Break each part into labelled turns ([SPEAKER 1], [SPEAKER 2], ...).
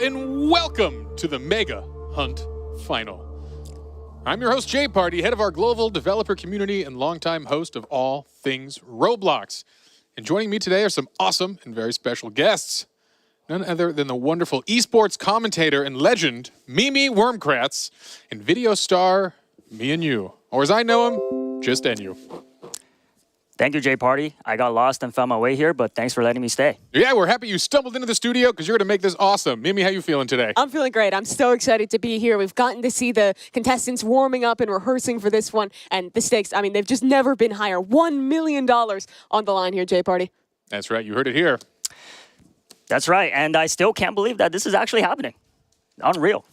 [SPEAKER 1] And welcome to the Mega Hunt Final. I'm your host, Jay Party, head of our global developer community and longtime host of all things Roblox. And joining me today are some awesome and very special guests. None other than the wonderful esports commentator and legend, Mimi Wormkratz, and video star, me and you. Or as I know him, just NU.
[SPEAKER 2] Thank you, Jay Party. I got lost and found my way here, but thanks for letting me stay.
[SPEAKER 1] Yeah, we're happy you stumbled into the studio because you're going to make this awesome. Mimi, how you feeling today?
[SPEAKER 3] I'm feeling great. I'm so excited to be here. We've gotten to see the contestants warming up and rehearsing for this one. And the stakes, I mean, they've just never been higher. $1 million on the line here, Jay Party.
[SPEAKER 1] That's right. You heard it here.
[SPEAKER 2] That's right. And I still can't believe that this is actually happening. Unreal.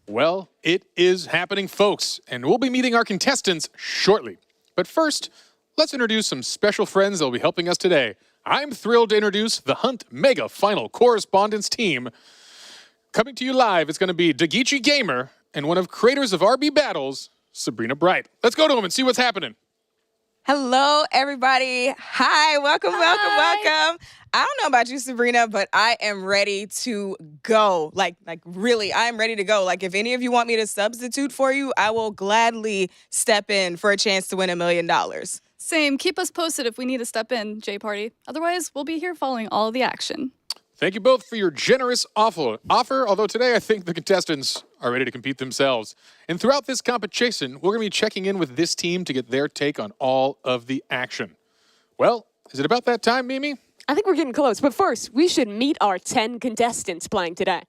[SPEAKER 1] Well, it is happening, folks. And we'll be meeting our contestants shortly. But first, let's introduce some special friends that will be helping us today. I'm thrilled to introduce the Hunt Mega Final Correspondence team. Coming to you live, it's going to be Dagichi Gamer and one of creators of RB Battles, Sabrina Bright. Let's go to them and see what's happening.
[SPEAKER 4] Hello, everybody. Hi, welcome. I don't know about you, Sabrina, but I am ready to go. Like really, I am ready to go. Like, if any of you want me to substitute for you, I will gladly step in for a chance to win $1 million.
[SPEAKER 5] Same. Keep us posted if we need to step in, Jay Party. Otherwise, we'll be here following all the action.
[SPEAKER 1] Thank you both for your generous offer, although today I think the contestants are ready to compete themselves. And throughout this competition, we're going to be checking in with this team to get their take on all of the action. Well, is it about that time, Mimi?
[SPEAKER 3] I think we're getting close, but first, we should meet our 10 contestants playing today.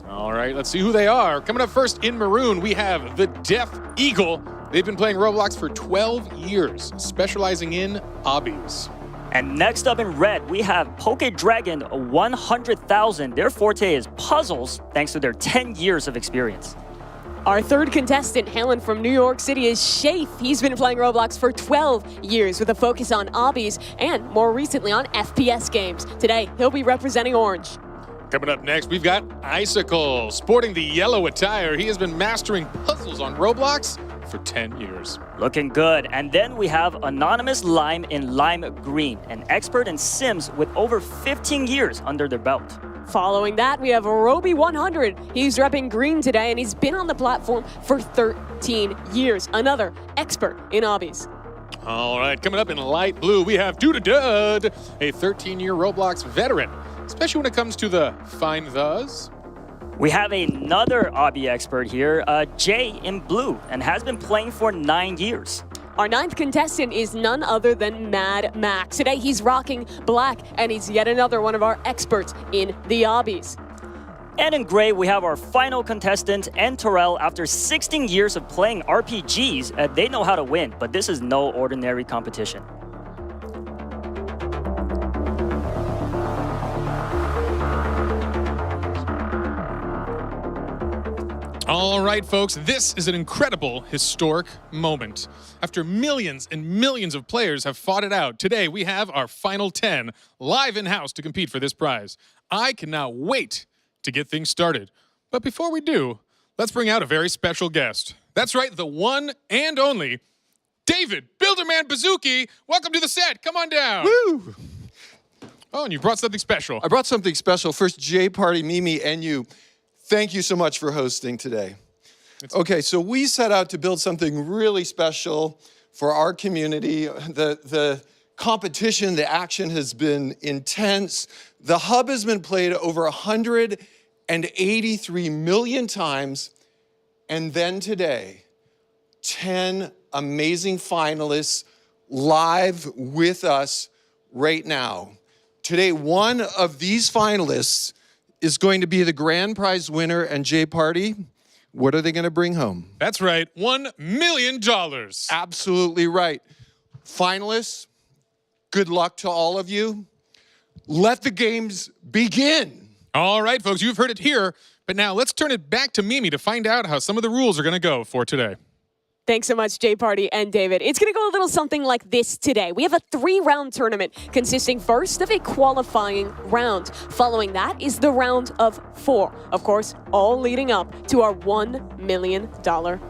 [SPEAKER 1] All right, let's see who they are. Coming up first in maroon, we have the Deaf Eagle. They've been playing Roblox for 12 years, specializing in obbies.
[SPEAKER 2] And next up in red, we have Poke Dragon 100,000. Their forte is puzzles, thanks to their 10 years of experience.
[SPEAKER 3] Our third contestant, hailing from New York City, is Shafe. He's been playing Roblox for 12 years with a focus on obbies and more recently on FPS games. Today, he'll be representing Orange.
[SPEAKER 1] Coming up next, we've got Icicle. Sporting the yellow attire, he has been mastering puzzles on Roblox for 10 years.
[SPEAKER 2] Looking good. And then we have Anonymous Lime in Lime Green, an expert in Sims with over 15 years under their belt.
[SPEAKER 3] Following that, we have Roby 100. He's repping green today, and he's been on the platform for 13 years. Another expert in obbies.
[SPEAKER 1] All right, coming up in light blue, we have Dudadud, a 13-year Roblox veteran, especially when it comes to the find thes.
[SPEAKER 2] We have another obby expert here, Jay in blue, and has been playing for 9 years.
[SPEAKER 3] Our ninth contestant is none other than Mad Max. Today he's rocking black, and he's yet another one of our experts in the obbies.
[SPEAKER 2] And in gray, we have our final contestant, N Terrell. After 16 years of playing RPGs, they know how to win, but this is no ordinary competition.
[SPEAKER 1] All right, folks, this is an incredible, historic moment. After millions and millions of players have fought it out, today we have our final 10 live in-house to compete for this prize. I cannot wait to get things started. But before we do, let's bring out a very special guest. That's right, the one and only David Builderman Baszucki. Welcome to the set. Come on down.
[SPEAKER 6] Woo!
[SPEAKER 1] Oh, and you brought something special.
[SPEAKER 6] I brought something special. First, Jay Party, Mimi, and you. Thank you so much for hosting today. Okay, so we set out to build something really special for our community. The competition, the action has been intense. The hub has been played over 183 million times. And then today, 10 amazing finalists live with us right now. Today, one of these finalists is going to be the grand prize winner. And Jay Party, what are they going to bring home?
[SPEAKER 1] That's right, $1 million.
[SPEAKER 6] Absolutely right. Finalists, good luck to all of you. Let the games begin.
[SPEAKER 1] All right, folks, you've heard it here. But now let's turn it back to Mimi to find out how some of the rules are going to go for today.
[SPEAKER 3] Thanks so much, Jay Party and David. It's going to go a little something like this today. We have a 3-round tournament consisting first of a qualifying round. Following that is the round of 4. Of course, all leading up to our $1 million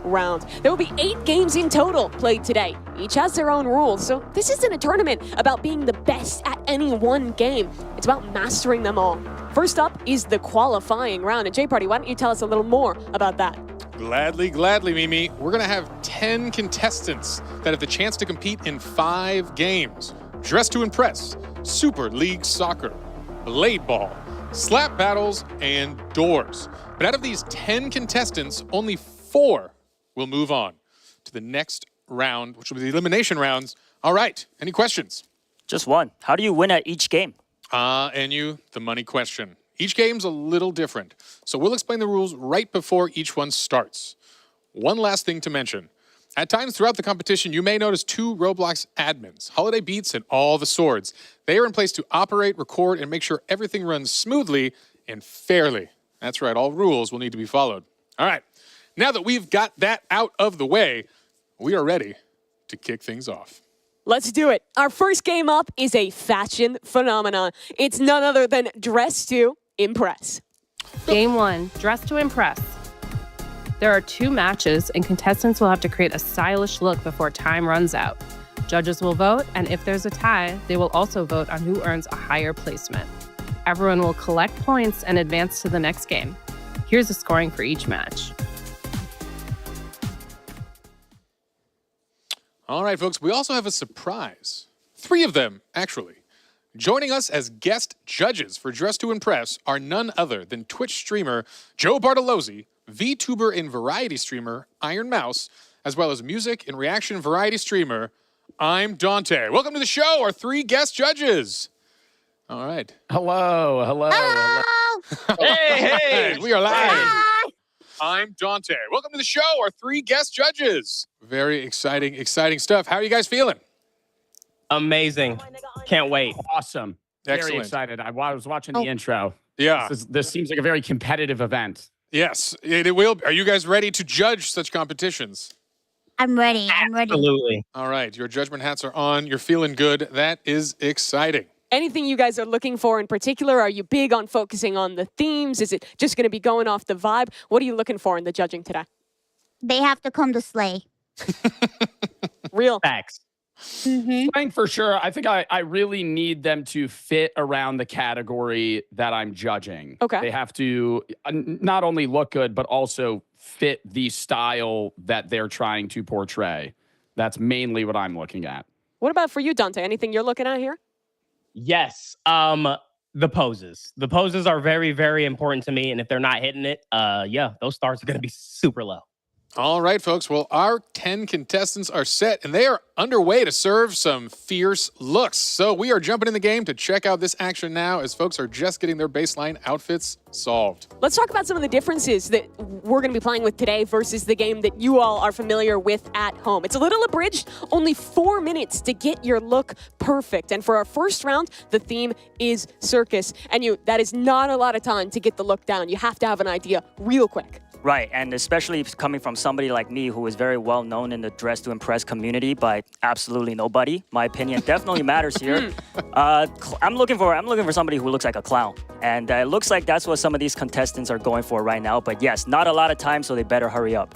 [SPEAKER 3] round. There will be 8 games in total played today. Each has their own rules, so this isn't a tournament about being the best at any one game. It's about mastering them all. First up is the qualifying round. And Jay Party, why don't you tell us a little more about that?
[SPEAKER 1] Gladly, Mimi. We're going to have 10 contestants that have the chance to compete in 5 games. Dress to Impress, Super League Soccer, Blade Ball, Slap Battles, and Doors. But out of these 10 contestants, only 4 will move on to the next round, which will be the elimination rounds. All right, any questions?
[SPEAKER 2] Just one. How do you win at each game?
[SPEAKER 1] And the money question. Each game's a little different, so we'll explain the rules right before each one starts. One last thing to mention. At times throughout the competition, you may notice 2 Roblox admins, Holiday Beats and All the Swords. They are in place to operate, record, and make sure everything runs smoothly and fairly. That's right, all rules will need to be followed. All right, now that we've got that out of the way, we are ready to kick things off.
[SPEAKER 3] Let's do it. Our first game up is a fashion phenomenon. It's none other than Dress to Impress.
[SPEAKER 7] Game 1, Dress to Impress. There are 2 matches, and contestants will have to create a stylish look before time runs out. Judges will vote, and if there's a tie, they will also vote on who earns a higher placement. Everyone will collect points and advance to the next game. Here's the scoring for each match.
[SPEAKER 1] All right, folks, we also have a surprise. 3 of them, actually. Joining us as guest judges for Dress to Impress are none other than Twitch streamer Joe Bartolozzi, VTuber and variety streamer Iron Mouse, as well as music and reaction variety streamer I'm Dante. Welcome to the show, our 3 guest judges. All right.
[SPEAKER 8] Hello.
[SPEAKER 1] Hey, we are live. I'm Dante. Welcome to the show, our 3 guest judges. Very exciting stuff. How are you guys feeling?
[SPEAKER 8] Amazing. Can't wait.
[SPEAKER 9] Awesome.
[SPEAKER 1] Excellent.
[SPEAKER 9] Very excited. I was watching the intro.
[SPEAKER 1] Yeah.
[SPEAKER 9] This seems like a very competitive event.
[SPEAKER 1] Yes, it will. Are you guys ready to judge such competitions?
[SPEAKER 10] I'm ready.
[SPEAKER 8] Absolutely.
[SPEAKER 1] All right, your judgment hats are on. You're feeling good. That is exciting.
[SPEAKER 3] Anything you guys are looking for in particular? Are you big on focusing on the themes? Is it just going to be going off the vibe? What are you looking for in the judging today?
[SPEAKER 10] They have to come to slay.
[SPEAKER 3] Real.
[SPEAKER 9] Facts. Playing for sure. I think I really need them to fit around the category that I'm judging.
[SPEAKER 3] Okay.
[SPEAKER 9] They have to not only look good, but also fit the style that they're trying to portray. That's mainly what I'm looking at.
[SPEAKER 3] What about for you, Dante? Anything you're looking at here?
[SPEAKER 8] Yes. The poses. The poses are very, very important to me. And if they're not hitting it, those stars are going to be super low.
[SPEAKER 1] All right, folks. Well, our 10 contestants are set, and they are underway to serve some fierce looks. So we are jumping in the game to check out this action now as folks are just getting their baseline outfits solved.
[SPEAKER 3] Let's talk about some of the differences that we're going to be playing with today versus the game that you all are familiar with at home. It's a little abridged, only 4 minutes to get your look perfect. And for our first round, the theme is circus. And that is not a lot of time to get the look down. You have to have an idea real quick.
[SPEAKER 2] Right, and especially coming from somebody like me who is very well known in the Dress to Impress community by absolutely nobody. My opinion definitely matters here. I'm looking for somebody who looks like a clown, and it looks like that's what some of these contestants are going for right now. But yes, not a lot of time, so they better hurry up.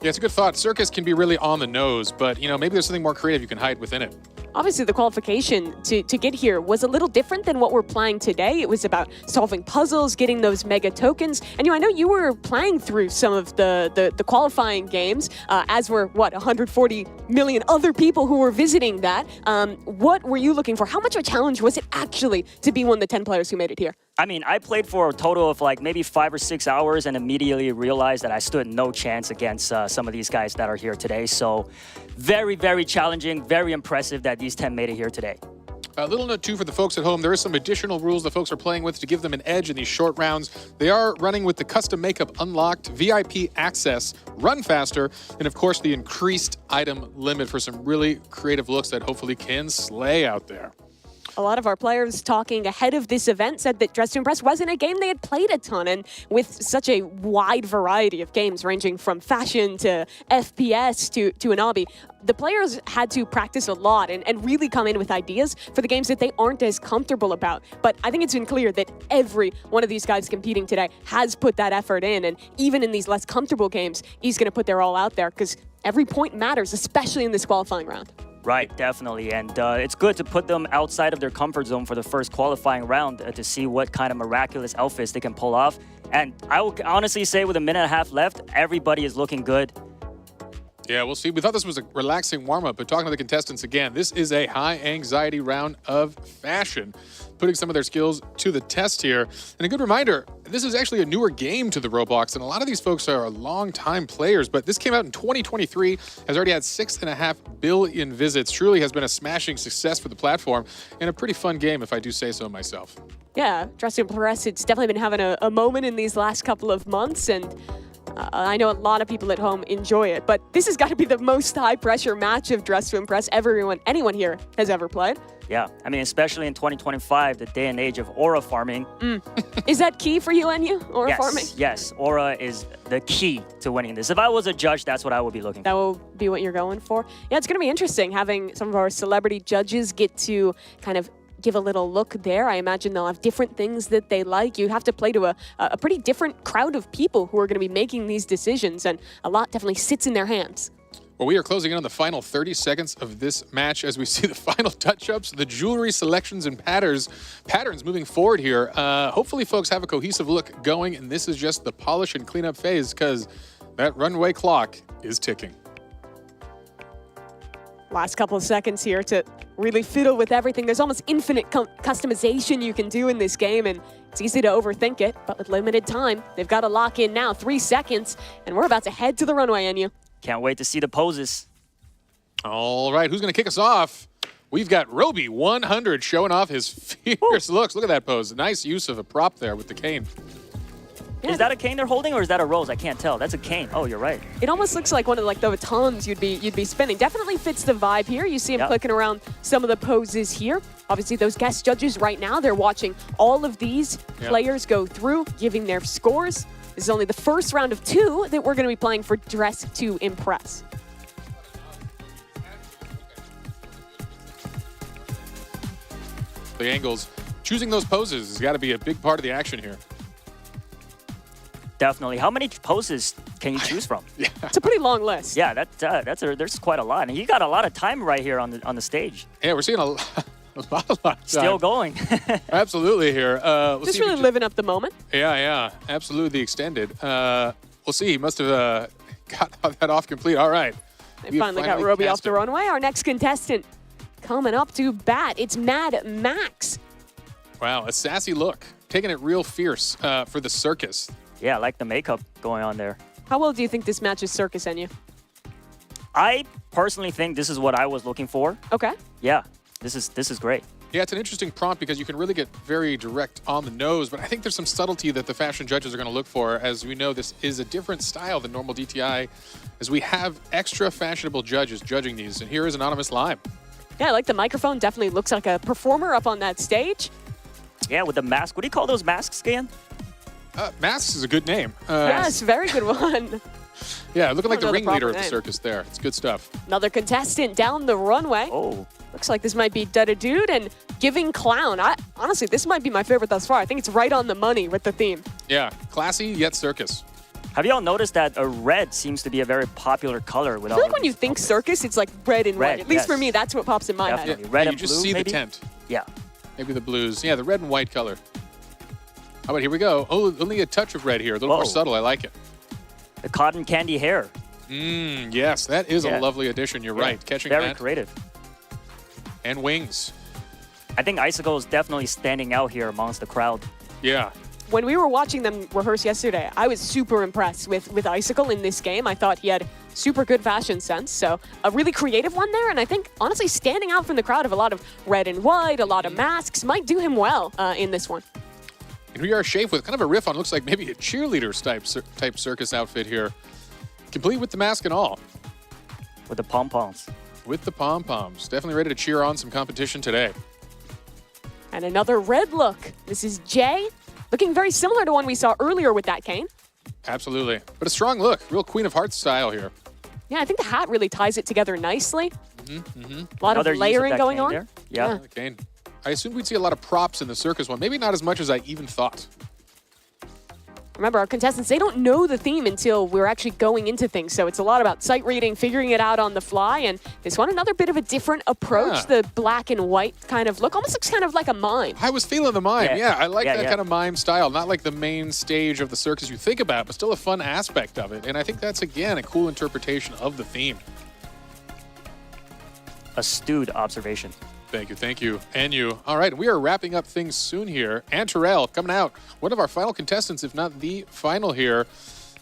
[SPEAKER 1] Yeah, it's a good thought. Circus can be really on the nose, but maybe there's something more creative you can hide within it.
[SPEAKER 3] Obviously, the qualification to get here was a little different than what we're playing today. It was about solving puzzles, getting those mega tokens. And I know you were playing through some of the qualifying games, as were, 140 million other people who were visiting that. What were you looking for? How much of a challenge was it actually to be one of the 10 players who made it here?
[SPEAKER 2] I mean, I played for a total of maybe 5 or 6 hours and immediately realized that I stood no chance against some of these guys that are here today. So very, very challenging, very impressive that these 10 made it here today.
[SPEAKER 1] A little note, too, for the folks at home. There is some additional rules the folks are playing with to give them an edge in these short rounds. They are running with the custom makeup unlocked, VIP access, run faster, and, of course, the increased item limit for some really creative looks that hopefully can slay out there.
[SPEAKER 3] A lot of our players talking ahead of this event said that Dress to Impress wasn't a game they had played a ton, and with such a wide variety of games ranging from fashion to FPS to an obby, the players had to practice a lot and really come in with ideas for the games that they aren't as comfortable about. But I think it's been clear that every one of these guys competing today has put that effort in, and even in these less comfortable games, he's going to put their all out there because every point matters, especially in this qualifying round.
[SPEAKER 2] Right, definitely. And it's good to put them outside of their comfort zone for the first qualifying round to see what kind of miraculous outfits they can pull off. And I will honestly say with a minute and a half left, everybody is looking good.
[SPEAKER 1] Yeah, we'll see. We thought this was a relaxing warm-up, but talking to the contestants again, this is a high-anxiety round of fashion, putting some of their skills to the test here. And a good reminder, this is actually a newer game to the Roblox, and a lot of these folks are long-time players, but this came out in 2023, has already had 6.5 billion visits, truly has been a smashing success for the platform, and a pretty fun game, if I do say so myself.
[SPEAKER 3] Yeah, Dress to Impress, it's definitely been having a moment in these last couple of months, and I know a lot of people at home enjoy it, but this has got to be the most high-pressure match of Dress to Impress anyone here has ever played.
[SPEAKER 2] Yeah, I mean, especially in 2025, the day and age of aura farming.
[SPEAKER 3] Is that key for you, NU, aura farming?
[SPEAKER 2] Yes, aura is the key to winning this. If I was a judge, that's what I would be looking for.
[SPEAKER 3] That will be what you're going for? Yeah, it's going to be interesting having some of our celebrity judges get to kind of give a little look there. I imagine they'll have different things that they like. You have to play to a pretty different crowd of people who are going to be making these decisions, and a lot definitely sits in their hands.
[SPEAKER 1] Well, we are closing in on the final 30 seconds of this match as we see the final touch-ups, the jewelry selections and patterns moving forward here. Hopefully, folks have a cohesive look going, and this is just the polish and cleanup phase because that runway clock is ticking.
[SPEAKER 3] Last couple of seconds here to really fiddle with everything. There's almost infinite customization you can do in this game, and it's easy to overthink it, but with limited time, they've got to lock in now. 3 seconds, and we're about to head to the runway, NU.
[SPEAKER 2] Can't wait to see the poses.
[SPEAKER 1] All right, who's going to kick us off? We've got Roby 100 showing off his fierce looks. Look at that pose. Nice use of a prop there with the cane.
[SPEAKER 3] Yeah,
[SPEAKER 2] is that a cane they're holding, or is that a rose? I can't tell. That's a cane. Oh, you're right.
[SPEAKER 3] It almost looks like one of the batons you'd be spinning. Definitely fits the vibe here. You see him clicking around some of the poses here. Obviously, those guest judges right now, they're watching all of these players go through, giving their scores. This is only the first round of 2 that we're going to be playing for Dress to Impress.
[SPEAKER 1] The angles, choosing those poses has got to be a big part of the action here.
[SPEAKER 2] Definitely. How many poses can you choose from?
[SPEAKER 3] It's a pretty long list.
[SPEAKER 2] Yeah, there's quite a lot, and you got a lot of time right here on the stage.
[SPEAKER 1] Yeah, we're seeing a lot of time.
[SPEAKER 2] Still going.
[SPEAKER 1] Absolutely here.
[SPEAKER 3] Just really living up the moment.
[SPEAKER 1] Yeah, absolutely the extended. We'll see. He must have got that off complete. All right.
[SPEAKER 3] They finally got Roby off the runway. Our next contestant coming up to bat. It's Mad Max.
[SPEAKER 1] Wow, a sassy look. Taking it real fierce for the circus.
[SPEAKER 2] Yeah, I like the makeup going on there.
[SPEAKER 3] How well do you think this matches circus, NU?
[SPEAKER 2] I personally think this is what I was looking for.
[SPEAKER 3] Okay.
[SPEAKER 2] Yeah, this is great.
[SPEAKER 1] Yeah, it's an interesting prompt because you can really get very direct on the nose, but I think there's some subtlety that the fashion judges are going to look for. As we know, this is a different style than normal DTI, as we have extra fashionable judges judging these. And here is Anonymous Lime.
[SPEAKER 3] Yeah, I like the microphone. Definitely looks like a performer up on that stage.
[SPEAKER 2] Yeah, with the mask. What do you call those masks again?
[SPEAKER 1] Masks is a good name.
[SPEAKER 3] Yes, very good one.
[SPEAKER 1] Yeah, looking like the ringleader of the
[SPEAKER 3] name.
[SPEAKER 1] circus there. It's good stuff.
[SPEAKER 3] Another contestant down the runway.
[SPEAKER 2] Oh.
[SPEAKER 3] Looks like this might be Dada Dude and Giving Clown. Honestly, this might be my favorite thus far. I think it's right on the money with the theme.
[SPEAKER 1] Yeah, classy yet circus.
[SPEAKER 2] Have you all noticed that red seems to be a very popular color?
[SPEAKER 3] I feel like when you think circus, it's like red and white. At least for
[SPEAKER 2] yes.
[SPEAKER 3] me, that's what pops in my
[SPEAKER 2] Definitely.
[SPEAKER 3] head.
[SPEAKER 2] Red
[SPEAKER 1] you
[SPEAKER 2] and
[SPEAKER 1] just
[SPEAKER 2] blue,
[SPEAKER 1] see
[SPEAKER 2] maybe?
[SPEAKER 1] the tent.
[SPEAKER 2] Yeah.
[SPEAKER 1] Maybe the blues. Yeah, the red and white color. How about here we go? Oh, only a touch of red here. A little more subtle. I like it.
[SPEAKER 2] The cotton candy hair.
[SPEAKER 1] Yes, that is a lovely addition. You're right. Catching
[SPEAKER 2] very
[SPEAKER 1] that.
[SPEAKER 2] creative.
[SPEAKER 1] And wings.
[SPEAKER 2] I think Icicle is definitely standing out here amongst the crowd.
[SPEAKER 1] Yeah.
[SPEAKER 3] When we were watching them rehearse yesterday, I was super impressed with Icicle in this game. I thought he had super good fashion sense. So a really creative one there. And I think, honestly, standing out from the crowd of a lot of red and white, a lot of masks, might do him well in this one.
[SPEAKER 1] And we are Shafe with kind of a riff on, looks like maybe a cheerleader type circus outfit here. Complete with the mask and all.
[SPEAKER 2] With the pom-poms.
[SPEAKER 1] With the pom-poms. Definitely ready to cheer on some competition today.
[SPEAKER 3] And another red look. This is Jay, looking very similar to one we saw earlier with that cane.
[SPEAKER 1] Absolutely. But a strong look. Real Queen of Hearts style here.
[SPEAKER 3] Yeah, I think the hat really ties it together nicely. A lot
[SPEAKER 2] Another
[SPEAKER 3] of
[SPEAKER 2] use
[SPEAKER 3] layering
[SPEAKER 2] that
[SPEAKER 3] going
[SPEAKER 2] cane
[SPEAKER 3] on.
[SPEAKER 2] there. Yeah.
[SPEAKER 1] The cane. I assumed we'd see a lot of props in the circus one. Maybe not as much as I even thought.
[SPEAKER 3] Remember, our contestants, they don't know the theme until we're actually going into things. So it's a lot about sight reading, figuring it out on the fly. And this one, another bit of a different approach.
[SPEAKER 1] Yeah.
[SPEAKER 3] The black and white kind of look. Almost looks kind of like a mime.
[SPEAKER 1] I was feeling the mime. Yeah, I like that
[SPEAKER 2] yeah.
[SPEAKER 1] kind of mime style. Not like the main stage of the circus you think about, but still a fun aspect of it. And I think that's, again, a cool interpretation of the theme.
[SPEAKER 2] Astute observation.
[SPEAKER 1] Thank you, thank you. And you. All right, we are wrapping up things soon here. And Terrell coming out, one of our final contestants, if not the final here.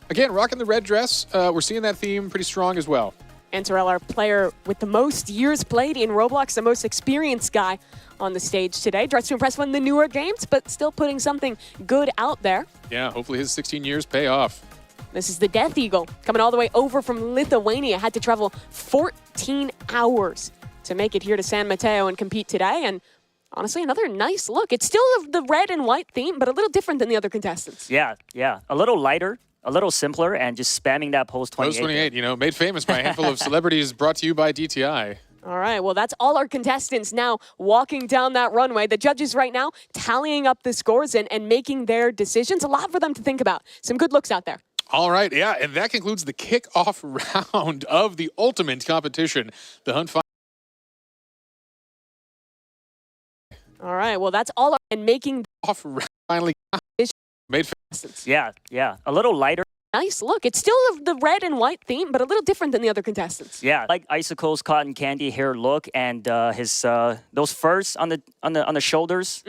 [SPEAKER 1] Again, rocking the red dress. We're seeing that theme pretty strong as well.
[SPEAKER 3] And Terrell, our player with the most years played in Roblox, the most experienced guy on the stage today. Dressed to impress one of the newer games, but still putting something good out there.
[SPEAKER 1] Yeah, hopefully his 16 years pay off.
[SPEAKER 3] This is the Death Eagle, coming all the way over from Lithuania. Had to travel 14 hours to make it here to San Mateo and compete today. And honestly, another nice look. It's still the red and white theme, but a little different than the other contestants.
[SPEAKER 2] Yeah. A little lighter, a little simpler, and just spamming that Pose 28.
[SPEAKER 1] Pose 28, you know, made famous by a handful of celebrities, brought to you by DTI.
[SPEAKER 3] All right, well, that's all our contestants now walking down that runway. The judges right now tallying up the scores and making their decisions. A lot for them to think about. Some good looks out there.
[SPEAKER 1] All right, yeah, and that concludes the kickoff round of the ultimate competition, the Hunt
[SPEAKER 3] All right, well, that's all. And making
[SPEAKER 1] off finally made famous.
[SPEAKER 2] Yeah. A little lighter.
[SPEAKER 3] Nice look. It's still the red and white theme, but a little different than the other contestants.
[SPEAKER 2] Yeah, like Icicle's cotton candy hair look and his those furs on the shoulders.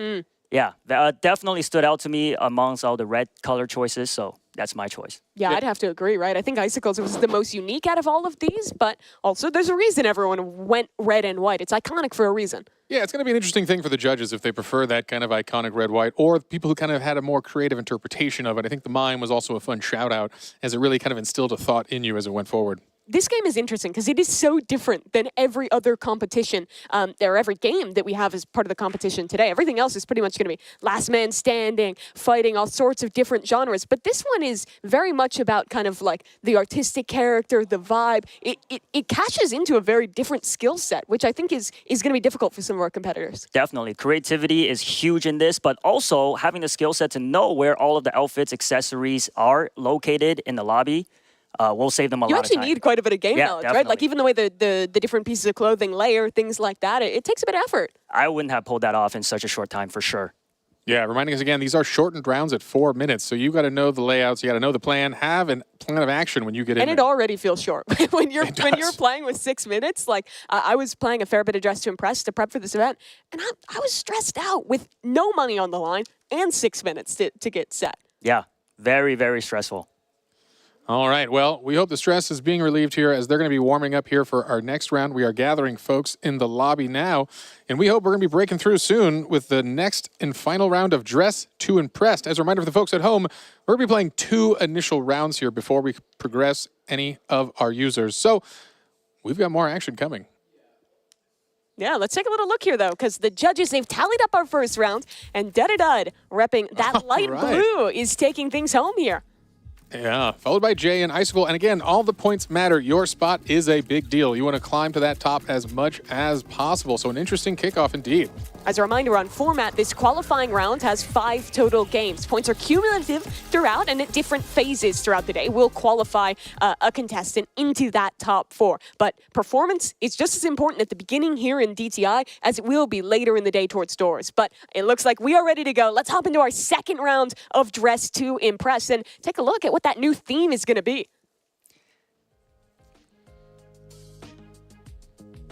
[SPEAKER 2] Yeah, that definitely stood out to me amongst all the red color choices. So that's my choice.
[SPEAKER 3] Yeah, I'd have to agree, right? I think Icicles was the most unique out of all of these, but also there's a reason everyone went red and white. It's iconic for a reason.
[SPEAKER 1] Yeah, it's going to be an interesting thing for the judges if they prefer that kind of iconic red-white, or people who kind of had a more creative interpretation of it. I think the mime was also a fun shout-out, as it really kind of instilled a thought in you as it went forward.
[SPEAKER 3] This game is interesting because it is so different than every other competition or every game that we have as part of the competition today. Everything else is pretty much going to be last man standing, fighting, all sorts of different genres. But this one is very much about kind of like the artistic character, the vibe. It catches into a very different skill set, which I think is going to be difficult for some of our competitors.
[SPEAKER 2] Definitely. Creativity is huge in this, but also having the skill set to know where all of the outfits, accessories are located in the lobby. We'll save them a lot of time.
[SPEAKER 3] You actually need quite a bit of game knowledge,
[SPEAKER 2] definitely.
[SPEAKER 3] right? Like even the way the different pieces of clothing layer, things like that, it takes a bit of effort.
[SPEAKER 2] I wouldn't have pulled that off in such a short time for sure.
[SPEAKER 1] Yeah, reminding us again, these are shortened rounds at 4 minutes, so you got to know the layouts, you got to know the plan, have a plan of action when you get in.
[SPEAKER 3] And it already feels short when you're playing with 6 minutes. Like I was playing a fair bit of Dress to Impress to prep for this event, and I was stressed out with no money on the line and 6 minutes to get set.
[SPEAKER 2] Yeah, very, very stressful.
[SPEAKER 1] All right, well, we hope the stress is being relieved here as they're going to be warming up here for our next round. We are gathering folks in the lobby now, and we hope we're going to be breaking through soon with the next and final round of Dress to Impress. As a reminder for the folks at home, we're going to be playing 2 initial rounds here before we progress any of our users. So we've got more action coming.
[SPEAKER 3] Yeah, let's take a little look here, though, because the judges, they've tallied up our first round, and Dud repping that light blue is taking things home here.
[SPEAKER 1] Yeah, followed by Jay and Icicle. And again, all the points matter. Your spot is a big deal. You want to climb to that top as much as possible. So an interesting kickoff indeed.
[SPEAKER 3] As a reminder on format, this qualifying round has 5 total games. Points are cumulative throughout and at different phases throughout the day will qualify a contestant into that top 4. But performance is just as important at the beginning here in DTI as it will be later in the day towards doors. But it looks like we are ready to go. Let's hop into our second round of Dress to Impress and take a look at what that new theme is going to be.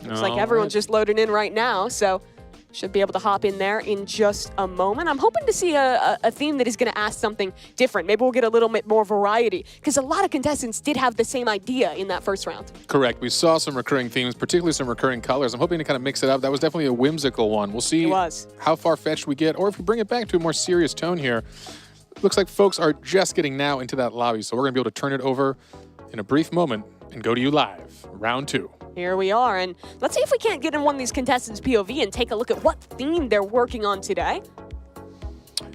[SPEAKER 3] Looks like everyone's just loading in right now, so Should be able to hop in there in just a moment. I'm hoping to see a theme that is going to ask something different. Maybe we'll get a little bit more variety, because a lot of contestants did have the same idea in that first round.
[SPEAKER 1] Correct. We saw some recurring themes, particularly some recurring colors. I'm hoping to kind of mix it up. That was definitely a whimsical one. We'll see how far-fetched we get, or if we bring it back to a more serious tone here. Looks like folks are just getting now into that lobby, so we're going to be able to turn it over in a brief moment and go to you live. Round 2.
[SPEAKER 3] Here we are, and let's see if we can't get in one of these contestants' POV and take a look at what theme they're working on today.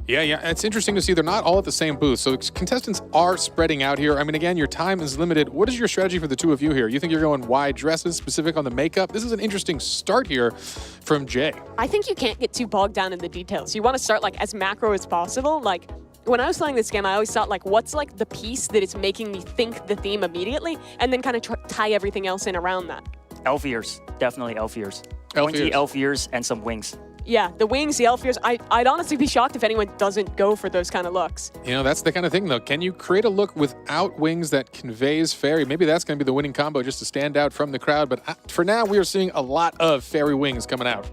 [SPEAKER 1] Yeah, it's interesting to see they're not all at the same booth, so contestants are spreading out here. I mean, again, your time is limited. What is your strategy for the two of you here? You think you're going wide dresses, specific on the makeup? This is an interesting start here from Jay.
[SPEAKER 3] I think you can't get too bogged down in the details. You want to start like as macro as possible. Like, when I was playing this game, I always thought, like, what's like the piece that is making me think the theme immediately, and then kind of tie everything else in around that.
[SPEAKER 2] Elf ears, definitely elf ears.
[SPEAKER 1] Elf
[SPEAKER 2] Pointy
[SPEAKER 1] ears.
[SPEAKER 2] elf ears and some wings.
[SPEAKER 3] Yeah, the wings, the elf ears. I'd honestly be shocked if anyone doesn't go for those kind of looks.
[SPEAKER 1] You know, that's the kind of thing, though. Can you create a look without wings that conveys fairy? Maybe that's going to be the winning combo just to stand out from the crowd. But for now, we are seeing a lot of fairy wings coming out.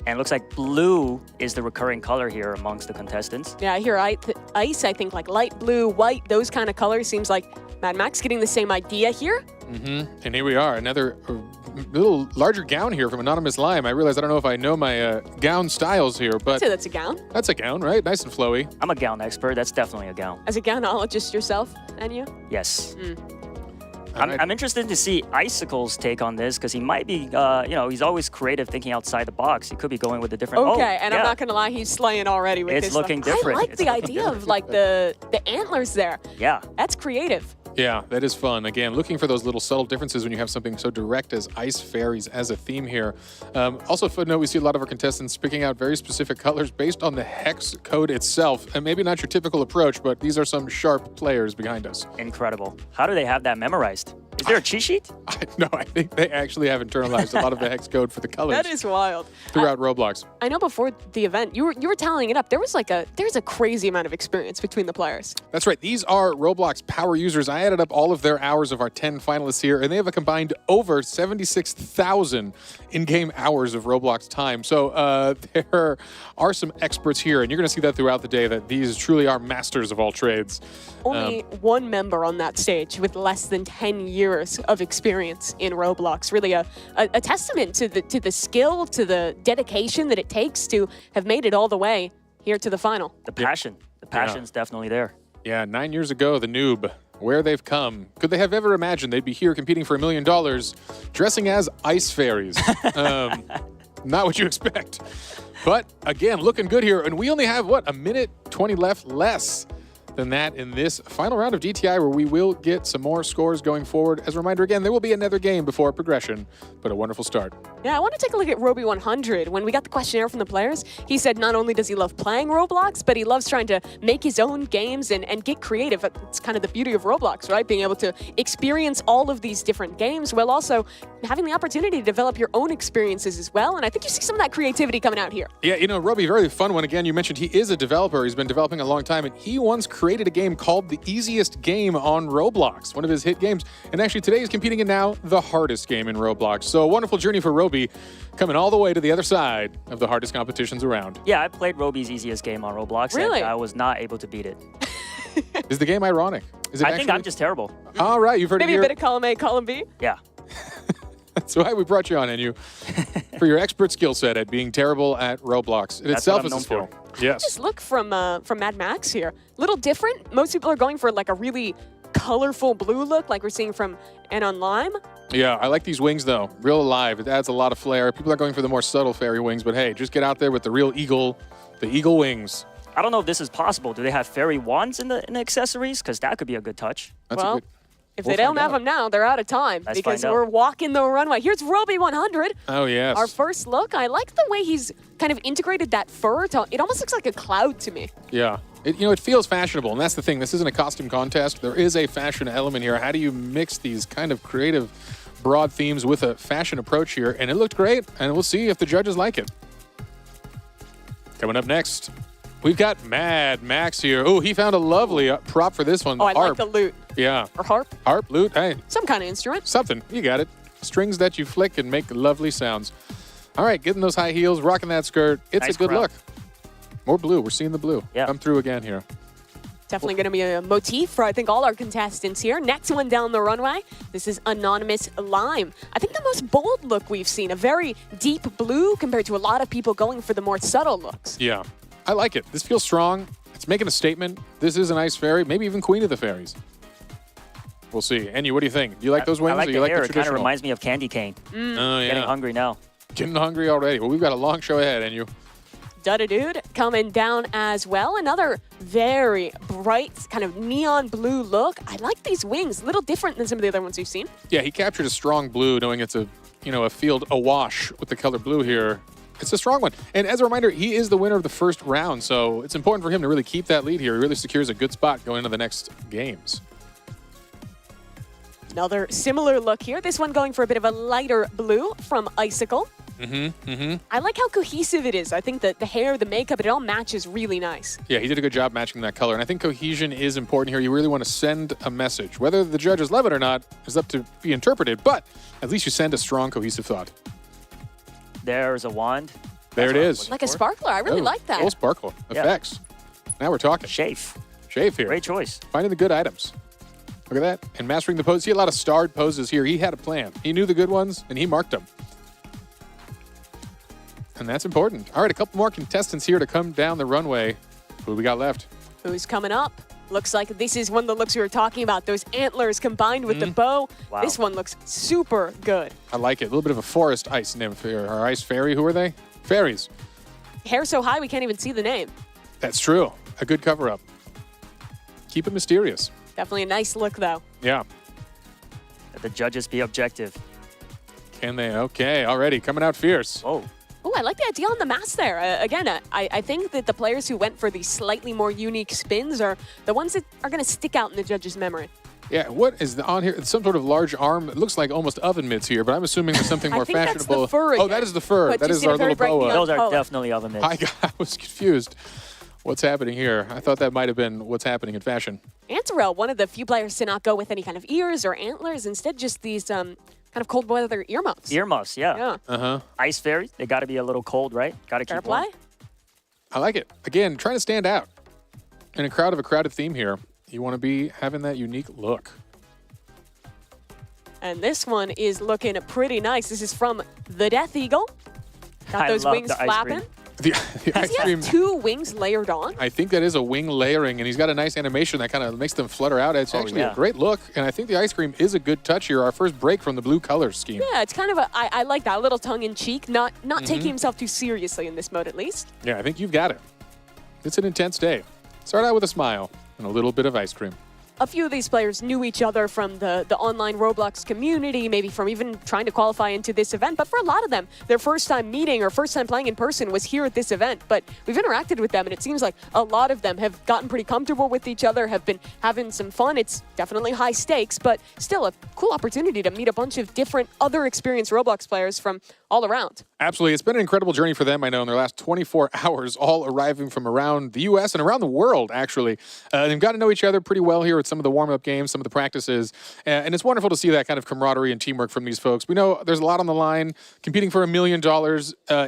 [SPEAKER 2] And it looks like blue is the recurring color here amongst the contestants.
[SPEAKER 3] Yeah, here, ice, I think, like light blue, white, those kind of colors. Seems like Mad Max getting the same idea here.
[SPEAKER 1] And here we are, another little larger gown here from Anonymous Lime. I realize I don't know if I know my gown styles here, but
[SPEAKER 3] I'd say that's a gown.
[SPEAKER 1] that's a gown, right? Nice and flowy.
[SPEAKER 2] I'm a gown expert. That's definitely a gown.
[SPEAKER 3] As a gownologist yourself, and you?
[SPEAKER 2] Yes.
[SPEAKER 1] All right.
[SPEAKER 2] I'm interested to see Icicle's take on this, because he might be, he's always creative, thinking outside the box. He could be going with a different.
[SPEAKER 3] Okay,
[SPEAKER 2] I'm
[SPEAKER 3] I'm not gonna lie, he's slaying already with
[SPEAKER 2] It's
[SPEAKER 3] this.
[SPEAKER 2] looking
[SPEAKER 3] stuff.
[SPEAKER 2] different.
[SPEAKER 3] I like
[SPEAKER 2] It's
[SPEAKER 3] the
[SPEAKER 2] looking
[SPEAKER 3] idea
[SPEAKER 2] different.
[SPEAKER 3] of like the antlers there.
[SPEAKER 2] Yeah.
[SPEAKER 3] That's creative.
[SPEAKER 1] Yeah, that is fun. Again, looking for those little subtle differences when you have something so direct as ice fairies as a theme here. Also, footnote, we see a lot of our contestants picking out very specific colors based on the hex code itself. And maybe not your typical approach, but these are some sharp players behind us.
[SPEAKER 2] Incredible. How do they have that memorized? Is there a cheat sheet?
[SPEAKER 1] No, I think they actually have internalized a lot of the hex code for the colors
[SPEAKER 3] That is wild.
[SPEAKER 1] throughout Roblox.
[SPEAKER 3] I know before the event, you were tallying it up. There's a crazy amount of experience between the players.
[SPEAKER 1] That's right. These are Roblox power users. I added up all of their hours of our 10 finalists here, and they have a combined over 76,000 in-game hours of Roblox time. So there are some experts here, and you're going to see that throughout the day, that these truly are masters of all trades.
[SPEAKER 3] Only one member on that stage with less than 10 years of experience in Roblox. Really a testament to the skill, to the dedication that it takes to have made it all the way here to the final.
[SPEAKER 2] The passion. The passion's definitely there.
[SPEAKER 1] Yeah, 9 years ago, the noob, where they've come. Could they have ever imagined they'd be here competing for $1 million, dressing as ice fairies? Not what you expect. But again, looking good here. And we only have, what, a minute 20 left, less than that in this final round of DTI, where we will get some more scores going forward. As a reminder, again, there will be another game before progression, but a wonderful start.
[SPEAKER 3] Yeah, I want to take a look at Roby 100. When we got the questionnaire from the players, he said not only does he love playing Roblox, but he loves trying to make his own games and get creative. It's kind of the beauty of Roblox, right? Being able to experience all of these different games while also having the opportunity to develop your own experiences as well. And I think you see some of that creativity coming out here.
[SPEAKER 1] Yeah, you know, Roby, very fun one. Again, you mentioned he is a developer. He's been developing a long time, and he once created a game called The Easiest Game on Roblox, one of his hit games. And actually, today he's competing in now the hardest game in Roblox. So a wonderful journey for Roby, coming all the way to the other side of the hardest competitions around.
[SPEAKER 2] Yeah, I played Roby's easiest game on Roblox.
[SPEAKER 3] Really?
[SPEAKER 2] And I was not able to beat it.
[SPEAKER 1] Is the game ironic? Is it
[SPEAKER 2] I think I'm just terrible.
[SPEAKER 1] All right, you've heard
[SPEAKER 3] Maybe
[SPEAKER 1] it
[SPEAKER 3] a
[SPEAKER 1] here.
[SPEAKER 3] bit of column A, column B.
[SPEAKER 2] Yeah.
[SPEAKER 1] That's why we brought you on, Enu, for your expert skill set at being terrible at Roblox. It
[SPEAKER 2] That's
[SPEAKER 1] itself
[SPEAKER 2] what
[SPEAKER 1] is
[SPEAKER 2] I'm
[SPEAKER 1] a skill.
[SPEAKER 2] known
[SPEAKER 1] Yes.
[SPEAKER 3] Just look from Mad Max here. Little different. Most people are going for like a really colorful blue look like we're seeing from Anon Lime.
[SPEAKER 1] Yeah, I like these wings, though. Real alive. It adds a lot of flair. People are going for the more subtle fairy wings, but hey, just get out there with the real eagle, the eagle wings.
[SPEAKER 2] I don't know if this is possible. Do they have fairy wands in the accessories? Because that could be a good touch.
[SPEAKER 1] That's
[SPEAKER 3] Well,
[SPEAKER 1] a good...
[SPEAKER 3] If
[SPEAKER 1] We'll
[SPEAKER 3] they don't
[SPEAKER 1] find
[SPEAKER 3] have
[SPEAKER 1] out.
[SPEAKER 3] them now, they're out of time
[SPEAKER 2] Let's
[SPEAKER 3] because
[SPEAKER 2] find out.
[SPEAKER 3] we're walking the runway. Here's Roby 100.
[SPEAKER 1] Oh, yes.
[SPEAKER 3] Our first look. I like the way he's kind of integrated that fur. It almost looks like a cloud to me.
[SPEAKER 1] Yeah. It feels fashionable, and that's the thing. This isn't a costume contest. There is a fashion element here. How do you mix these kind of creative, broad themes with a fashion approach here? And it looked great, and we'll see if the judges like it. Coming up next, we've got Mad Max here. Oh, he found a lovely prop for this one.
[SPEAKER 3] Oh, I like
[SPEAKER 1] harp.
[SPEAKER 3] the lute.
[SPEAKER 1] Yeah.
[SPEAKER 3] Or harp.
[SPEAKER 1] Harp, lute, hey,
[SPEAKER 3] Some kind of instrument.
[SPEAKER 1] something. You got it. Strings that you flick and make lovely sounds. All right, getting those high heels, rocking that skirt. It's
[SPEAKER 2] Nice
[SPEAKER 1] a good
[SPEAKER 2] crowd.
[SPEAKER 1] look. More blue. We're seeing the blue
[SPEAKER 2] Yeah.
[SPEAKER 1] come through again here.
[SPEAKER 3] Definitely going to be a motif for, I think, all our contestants here. Next one down the runway, this is Anonymous Lime. I think the most bold look we've seen, a very deep blue compared to a lot of people going for the more subtle looks.
[SPEAKER 1] Yeah, I like it. This feels strong. It's making a statement. This is an ice fairy, maybe even queen of the fairies. We'll see. Enyu, what do you think? Do you like those wings?
[SPEAKER 2] I like
[SPEAKER 1] or
[SPEAKER 2] the
[SPEAKER 1] you like
[SPEAKER 2] hair.
[SPEAKER 1] the
[SPEAKER 2] It kind of
[SPEAKER 1] traditional?
[SPEAKER 2] reminds me of candy cane.
[SPEAKER 1] Oh, yeah.
[SPEAKER 2] Getting hungry now.
[SPEAKER 1] Getting hungry already. Well, we've got a long show ahead, Enyu.
[SPEAKER 3] Dude coming down as well. Another very bright, kind of neon blue look. I like these wings. A little different than some of the other ones we've seen.
[SPEAKER 1] Yeah, he captured a strong blue, knowing it's a field awash with the color blue here. It's a strong one. And as a reminder, he is the winner of the first round, so it's important for him to really keep that lead here. He really secures a good spot going into the next games.
[SPEAKER 3] Another similar look here. This one going for a bit of a lighter blue from Icicle. I like how cohesive it is. I think that the hair, the makeup, it all matches really nice.
[SPEAKER 1] Yeah, he did a good job matching that color. And I think cohesion is important here. You really want to send a message. Whether the judges love it or not is up to be interpreted, but at least you send a strong, cohesive thought.
[SPEAKER 2] There's a wand.
[SPEAKER 1] There it is.
[SPEAKER 3] Like a sparkler. I really like that.
[SPEAKER 1] Full sparkle
[SPEAKER 2] Yeah.
[SPEAKER 1] effects. Now we're talking.
[SPEAKER 2] Shafe.
[SPEAKER 1] Shave here.
[SPEAKER 2] Great choice.
[SPEAKER 1] Finding the good items. Look at that. And mastering the pose. See a lot of starred poses here. He had a plan. He knew the good ones, and he marked them. And that's important. All right, a couple more contestants here to come down the runway. Who we got left?
[SPEAKER 3] Who's coming up? Looks like this is one of the looks we were talking about. Those antlers combined with the bow.
[SPEAKER 2] Wow.
[SPEAKER 3] This one looks super good.
[SPEAKER 1] I like it. A little bit of a forest ice nymph here. Or ice fairy. Who are they? Fairies.
[SPEAKER 3] Hair so high we can't even see the name.
[SPEAKER 1] That's true. A good cover-up. Keep it mysterious.
[SPEAKER 3] Definitely a nice look, though.
[SPEAKER 1] Yeah.
[SPEAKER 2] Let the judges be objective.
[SPEAKER 1] Can they? Okay, already coming out fierce.
[SPEAKER 2] Whoa.
[SPEAKER 3] Oh, I like the idea on the mask there. Again, I think that the players who went for these slightly more unique spins are the ones that are going to stick out in the judges' memory.
[SPEAKER 1] Yeah, what is on here? It's some sort of large arm. It looks like almost oven mitts here, but I'm assuming there's something more
[SPEAKER 3] I think that's the
[SPEAKER 1] fashionable.
[SPEAKER 3] fur
[SPEAKER 1] Oh,
[SPEAKER 3] again.
[SPEAKER 1] that is the fur.
[SPEAKER 3] But
[SPEAKER 1] That
[SPEAKER 3] you
[SPEAKER 1] is
[SPEAKER 3] see the
[SPEAKER 1] our
[SPEAKER 3] very
[SPEAKER 1] little
[SPEAKER 3] bright
[SPEAKER 1] boa.
[SPEAKER 3] neon
[SPEAKER 2] Those are
[SPEAKER 3] color.
[SPEAKER 2] definitely oven mitts.
[SPEAKER 1] I was confused. What's happening here? I thought that might have been what's happening in fashion.
[SPEAKER 3] Antarel, one of the few players to not go with any kind of ears or antlers, instead just these kind of cold weather earmuffs.
[SPEAKER 2] Earmuffs, yeah.
[SPEAKER 3] Yeah.
[SPEAKER 2] Ice fairies, they got to be a little cold, right? Got to
[SPEAKER 3] Fair
[SPEAKER 2] keep warm.
[SPEAKER 3] play.
[SPEAKER 1] I like it. Again, trying to stand out. In a crowded theme here, you want to be having that unique look.
[SPEAKER 3] And this one is looking pretty nice. This is from the Death Eagle. Got
[SPEAKER 2] I
[SPEAKER 3] those
[SPEAKER 2] love
[SPEAKER 3] wings
[SPEAKER 2] the ice
[SPEAKER 3] flapping.
[SPEAKER 2] cream.
[SPEAKER 1] The
[SPEAKER 3] Does
[SPEAKER 1] ice
[SPEAKER 3] he
[SPEAKER 1] cream.
[SPEAKER 3] have two wings layered on?
[SPEAKER 1] I think that is a wing layering, and he's got a nice animation that kind of makes them flutter out. It's actually a
[SPEAKER 2] yeah.
[SPEAKER 1] great look, and I think the ice cream is a good touch here. Our first break from the blue color scheme.
[SPEAKER 3] Yeah, it's kind of I like that, a little tongue-in-cheek, not
[SPEAKER 1] Mm-hmm.
[SPEAKER 3] taking himself too seriously in this mode at least.
[SPEAKER 1] Yeah, I think you've got it. It's an intense day. Start out with a smile and a little bit of ice cream.
[SPEAKER 3] A few of these players knew each other from the online Roblox community, maybe from even trying to qualify into this event. But for a lot of them, their first time meeting or first time playing in person was here at this event. But we've interacted with them, and it seems like a lot of them have gotten pretty comfortable with each other, have been having some fun. It's definitely high stakes, but still a cool opportunity to meet a bunch of different other experienced Roblox players from all around.
[SPEAKER 1] Absolutely. It's been an incredible journey for them, I know, in their last 24 hours, all arriving from around the U.S. and around the world, actually. They've got to know each other pretty well here with some of the warm-up games, some of the practices, and it's wonderful to see that kind of camaraderie and teamwork from these folks. We know there's a lot on the line. Competing for $1 million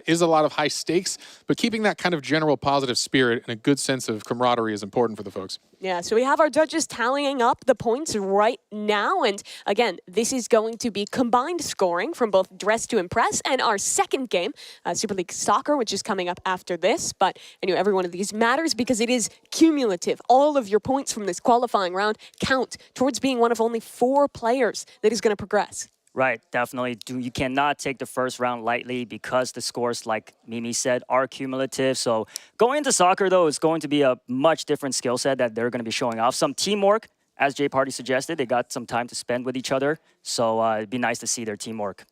[SPEAKER 1] is a lot of high stakes, but keeping that kind of general positive spirit and a good sense of camaraderie is important for the folks.
[SPEAKER 3] Yeah, so we have our judges tallying up the points right now. And again, this is going to be combined scoring from both Dress to Impress and our second game, Super League Soccer, which is coming up after this. But I knew every one of these matters because it is cumulative. All of your points from this qualifying round count towards being one of only 4 players that is going to progress.
[SPEAKER 2] Right, definitely. You cannot take the first round lightly because the scores, like Mimi said, are cumulative. So going into soccer, though, is going to be a much different skill set that they're going to be showing off. Some teamwork, as Jay Party suggested. They got some time to spend with each other. So it'd be nice to see their teamwork.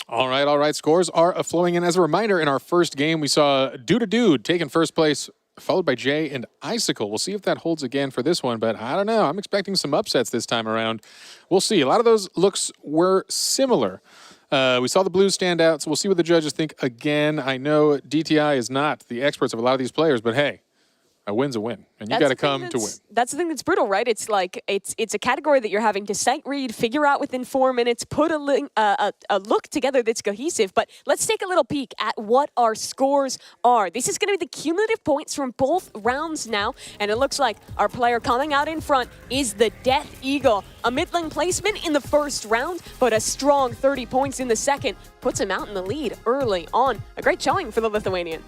[SPEAKER 1] All right. Scores are flowing in. As a reminder, in our first game, we saw Dude taking first place, followed by Jay and Icicle. We'll see if that holds again for this one, but I don't know. I'm expecting some upsets this time around. We'll see. A lot of those looks were similar. We saw the Blues stand out, so we'll see what the judges think again. I know DTI is not the experts of a lot of these players, but hey, A win's a win, and you
[SPEAKER 3] That's
[SPEAKER 1] got to
[SPEAKER 3] the thing
[SPEAKER 1] come to win.
[SPEAKER 3] That's the thing that's brutal, right? It's like it's a category that you're having to sight read, figure out within 4 minutes, put a look together that's cohesive. But let's take a little peek at what our scores are. This is going to be the cumulative points from both rounds now, and it looks like our player coming out in front is the Death Eagle. A middling placement in the first round, but a strong 30 points in the second puts him out in the lead early on. A great showing for the Lithuanian.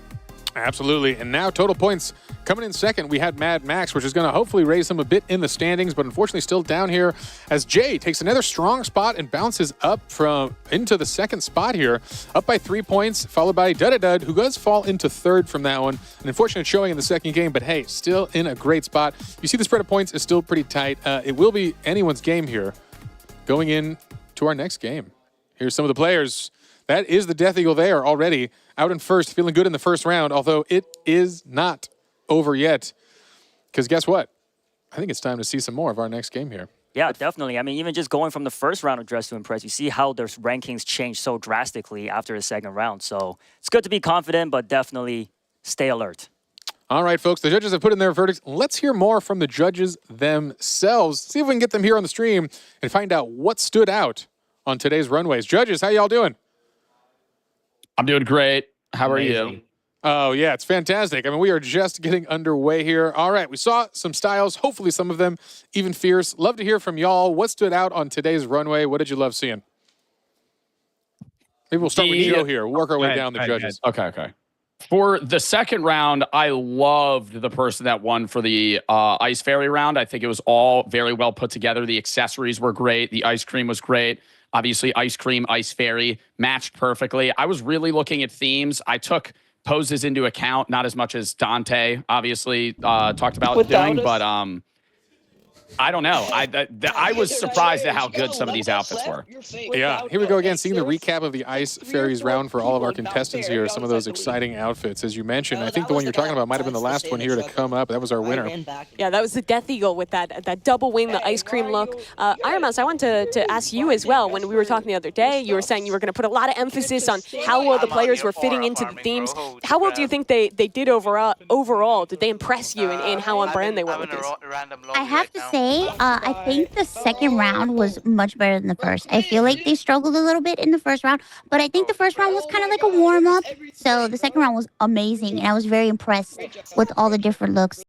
[SPEAKER 1] Absolutely. And now total points coming in second. We had Mad Max, which is going to hopefully raise him a bit in the standings, but unfortunately still down here as Jay takes another strong spot and bounces up into the second spot here, up by 3 points, followed by Dudadud, who does fall into third from that one. An unfortunate showing in the second game, but hey, still in a great spot. You see the spread of points is still pretty tight. It will be anyone's game here going in to our next game. Here's some of the players. That is the Death Eagle there already, out in first, feeling good in the first round, although it is not over yet. Because guess what? I think it's time to see some more of our next game here.
[SPEAKER 2] Yeah, definitely. I mean, even just going from the first round of Dress to Impress, you see how their rankings change so drastically after the second round. So it's good to be confident, but definitely stay alert.
[SPEAKER 1] All right, folks, the judges have put in their verdicts. Let's hear more from the judges themselves. See if we can get them here on the stream and find out what stood out on today's runways. Judges, how y'all doing?
[SPEAKER 9] I'm doing great. How are
[SPEAKER 8] Amazing.
[SPEAKER 9] you?
[SPEAKER 1] Oh, yeah, it's fantastic. I mean, we are just getting underway here. All right, we saw some styles, hopefully some of them even fierce. Love to hear from y'all. What stood out on today's runway? What did you love seeing? Maybe we'll start with Joe here. Work our way down the judges.
[SPEAKER 9] Okay. For the second round, I loved the person that won for the Ice Fairy round. I think it was all very well put together. The accessories were great. The ice cream was great. Obviously, ice cream, Ice Fairy matched perfectly. I was really looking at themes. I took poses into account, not as much as Dante obviously talked about doing, but I don't know. I was surprised at how good some of these outfits were.
[SPEAKER 1] Yeah, here we go again, seeing the recap of the Ice Fairies round for all of our contestants here. Some of those exciting outfits. As you mentioned, I think the one you're talking about might have been the last one here to come up. That was our winner.
[SPEAKER 3] Yeah, that was the Death Eagle with that double wing, the ice cream look. Iron Mouse, I wanted to ask you as well. When we were talking the other day, you were saying you were going to put a lot of emphasis on how well the players were fitting into the themes. How well do you think they did overall? Did they impress you in how on brand they were with this?
[SPEAKER 10] I have to say, I think the second round was much better than the first. I feel like they struggled a little bit in the first round, but I think the first round was kind of like a warm-up. So the second round was amazing, and I was very impressed with all the different looks.